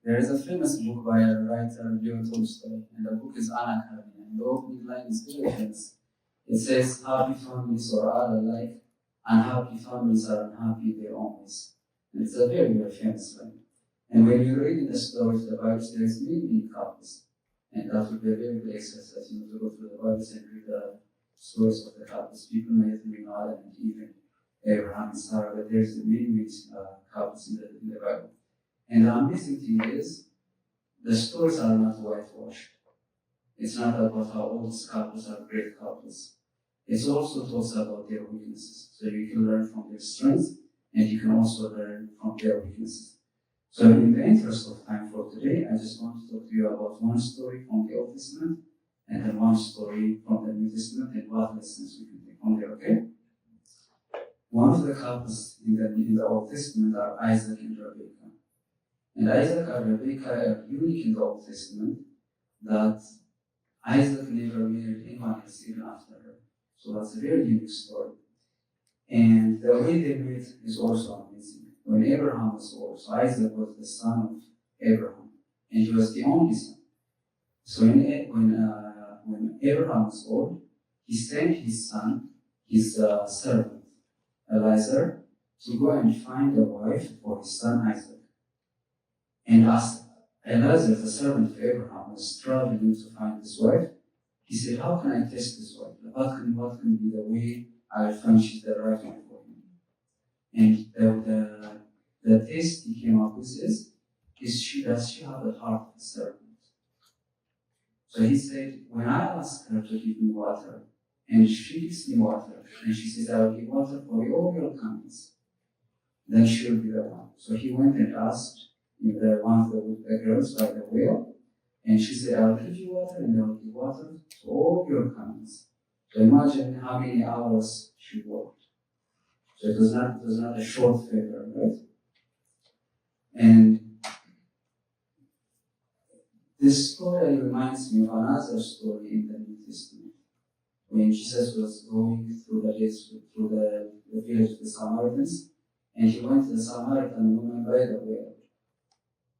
There is a famous book by a writer, Leo Tolstoy, and the book is Anna Karenina, and the opening line is very famous. It says, "Happy families are all alike, unhappy families are unhappy in their own ways." And it's a very, very famous line. And when you read in the stories, the Bible, there is many couples, and that would be a very good exercise, to go through the Bible and read the stories of the couples. People may think Adam and Eve and Abraham and Sarah, but there's many couples in the Bible. And the amazing thing is, the stories are not whitewashed. It's not about how all these couples are great couples. It's also talks about their weaknesses. So you can learn from their strengths, and you can also learn from their weaknesses. So in the interest of time for today, I just want to talk to you about one story from the Old Testament, and then one story from the New Testament, and what lessons we can take from there, okay? One of the couples in the Old Testament are Isaac and Rebekah. And Isaac and Rebekah are unique in the Old Testament, that Isaac never married anyone else even after her. So that's a very unique story. And the way they met is also amazing. When Abraham was old, so Isaac was the son of Abraham, and he was the only son. So when Abraham was old, he sent his son, his servant, Eliezer, to go and find a wife for his son Isaac. And as Eliezer, the servant of Abraham, was struggling to find this wife, he said, "How can I test this wife? What can be the way I find she's the right one for him?" And the test he came up with is does she have the heart of a servant? So he said, "When I ask her to give me water, and she gives me water, and she says, I will give water for all your comings, then she will be the one." So he went and asked one of the girls by the well, and she said, "I will give you water, and I will give water to all your comings." So imagine how many hours she worked. So it was not a short favor, right? And this story reminds me of another story in the New Testament, when Jesus was going through the village of the Samaritans, and he went to the Samaritan woman by the well.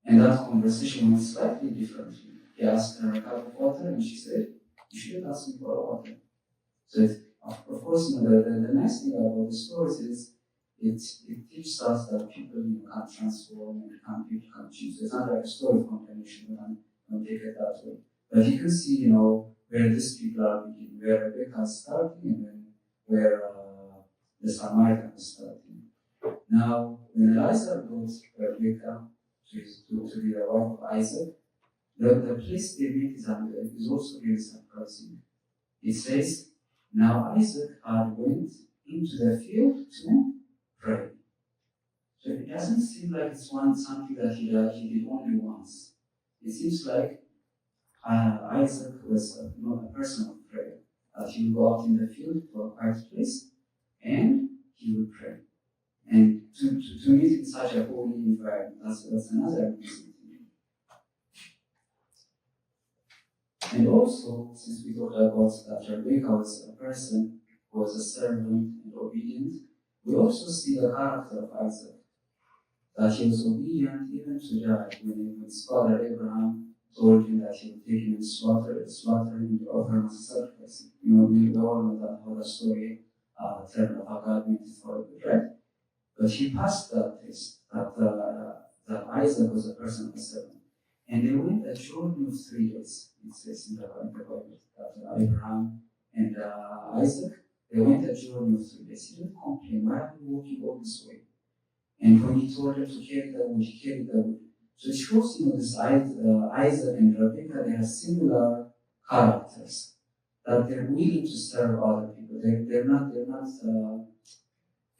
And that conversation went slightly differently. He asked her a cup of water, and she said, "You shouldn't ask me for water." So, of course, the nice thing about the stories is it teaches us that people can transform and people can change. It's not like a story of condemnation, don't take it that way. But you can see, where these people are beginning, where Rebecca is starting, and then where the Samaritan is starting. Now, when Eliezer brought Rebecca to be the wife of Isaac, the place they meet is also very surprising. It says, "Now Isaac had went into the field to pray." So it doesn't seem like it's something that he did only once. It seems like Isaac was not a person of prayer. That he would go out in the field to a quiet place, and he would pray. And to meet in such a holy environment, that's another amazing thing. And also, since we talked about that Rebecca was a person who was a servant and obedient, we also see the character of Isaac, that he was obedient even to die when his father Abraham told him that he would take him and slaughter him to offer him as a sacrifice. We all know how the story turned out, how God made it for good, right? But he passed that test, that Isaac was a person of a servant. And they went a journey of 3 days, it says in the Bible, that Abraham and Isaac, they went a journey of 3 days. He didn't complain, "Why are we walking all this way?" And when he told them to carry the wood, he carried the wood. So it shows, this Isaac and Rebecca, they have similar characters, that they're willing to serve other people.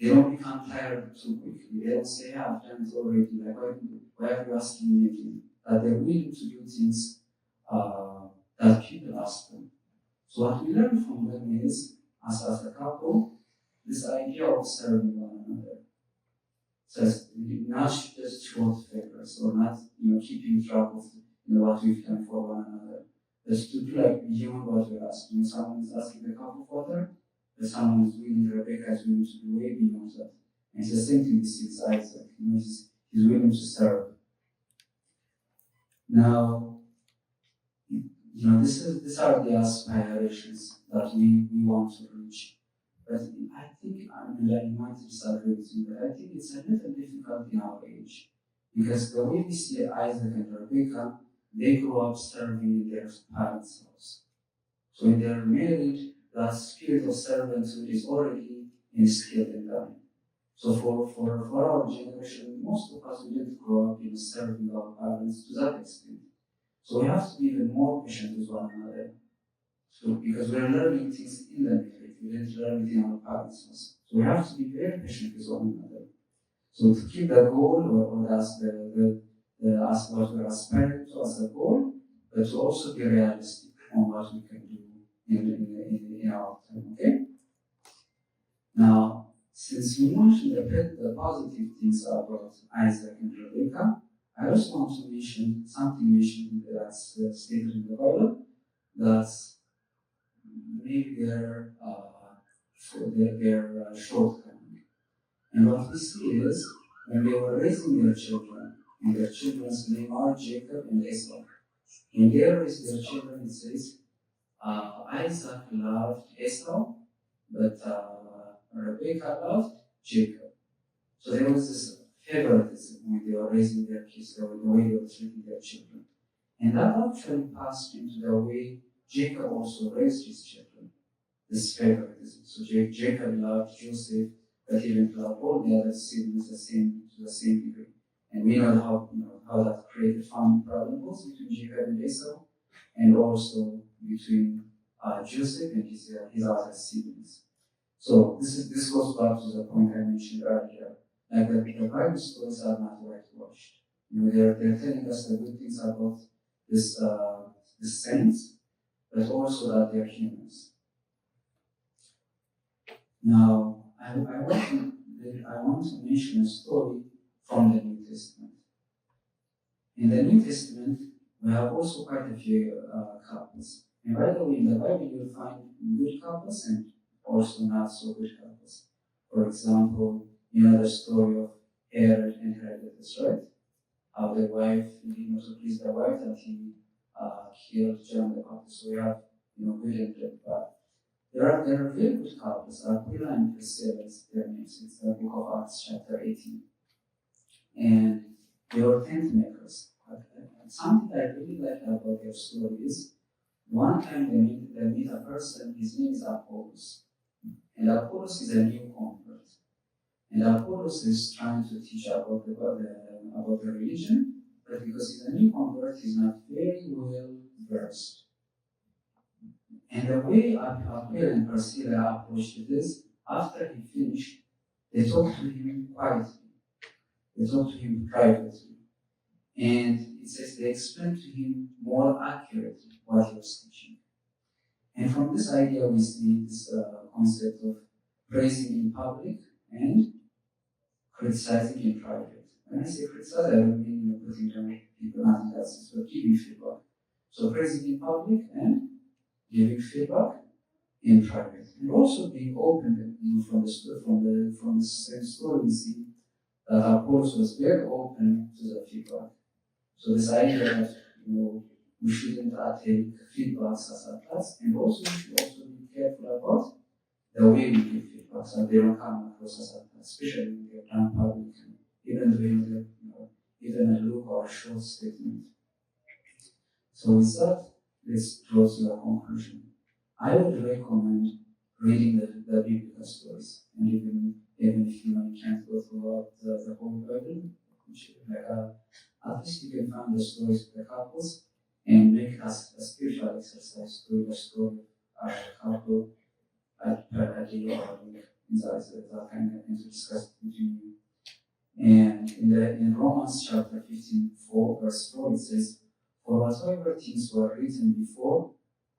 They don't become tired too quickly. They don't say, "I've done it already, like, why are you asking me again?" That they're willing to do things that people ask them. So what we learn from them is, as a couple, this idea of serving one another. So not just short figures or not, keeping track of what we've done for one another. Just to be like beyond what we're asking. Someone is asking a cup of water, but someone is willing, Rebecca is willing to be way beyond that. And it's the same thing with Isaac. He's willing to serve. Now, these are the aspirations that we want to reach. But I think, you might disagree with me, but I think it's a little difficult in our age. Because the way we see Isaac and Rebecca, they grow up serving in their parents' house. So when they're married, that spirit of servanthood is already instilled in them. So for our generation, most of us, we didn't grow up serving our parents to that extent. So we have to be even more patient with one another. So because we're learning things in the marriage, we didn't learn it in our parents' house. So we have to be very patient with one another. So to keep the goal, or that's as what we're aspiring to as a goal, but to also be realistic on what we can do in our time. Okay. Now, since we mentioned the positive things about Isaac and Rebecca, I also want to mention something mentioned that's stated in the Bible, that's maybe their shortcoming. And what we see is, when they were raising their children, and their children's name are Jacob and Esau, when they raised their children, it says, Isaac loved Esau, but Rebecca loved Jacob. So there was this favoritism when they were raising their kids, the way they were treating their children. And that actually passed into the way Jacob also raised his children, this favoritism. So Jacob loved Joseph, but he didn't love all the other siblings to the same degree. And we know how that created family problems between Jacob and Esau, and also between Joseph and his other siblings. So this goes back to the point I mentioned earlier, like the Bible stories are not whitewashed. They're telling us the good things about this saints, but also that they're humans. Now, I want to mention a story from the New Testament. In the New Testament, we have also quite a few couples. And by the way, in the Bible, you'll find good couples and also not so good couples. For example, the story of Herod and Herodias, right? How the wife, to please the wife, that he killed John the Baptist. So we have, good and bad. There are very good couples. Aquila and Priscilla is their names. It's the book of Acts, chapter 18. And they were tent makers. Something I really like about their story is, one time they meet a person, his name is Apollos. And Apollos is a new convert. And Apollos is trying to teach about the religion, but because he's a new convert, he's not very well versed. And the way Aquila and Priscilla approached it is, after he finished, they talked to him quietly. They talked to him privately. And it says they explained to him more accurately what he was teaching. And from this idea, we see this concept of praising in public and criticizing in private. When I say criticize, I don't mean putting down people, nothing else, but giving feedback. So praising in public and giving feedback in private, and also being open. From the same story, we see that Apollos was very open to the feedback. So this idea that we shouldn't take feedbacks as a task, and also we should also be careful about the way we give feedback, so they don't come across as a task, especially when they're done public, even doing even a look or a short statement. So with that, let's draw to the conclusion. I would recommend reading the biblical stories, and even if you can't go throughout the whole Bible, which at least you can find the stories of the couples and make it as a spiritual exercise to the story of a couple at per day or week. That kind of thing to discuss between you. And in Romans chapter 15, verse 4, it says, "For whatsoever things were written before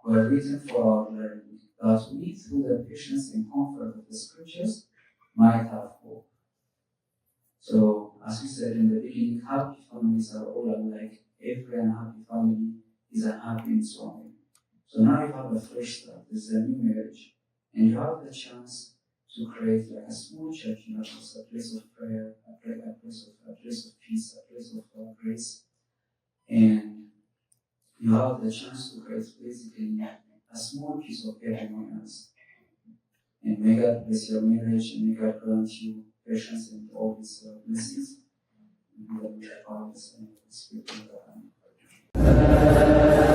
were written for our learning, that we, through the patience and comfort of the Scriptures, might have hope." So, as we said in the beginning, happy families are all alike. Every unhappy family is unhappy in some way. So now you have a fresh start. This is a new marriage, and you have the chance to create like a small church, just a place of prayer, a place of peace, a place of grace, and you have the chance to create basically a small piece of everyone else. And may God bless your marriage, and may God grant you patience and all these blessings. And the Father, and the Spirit of God.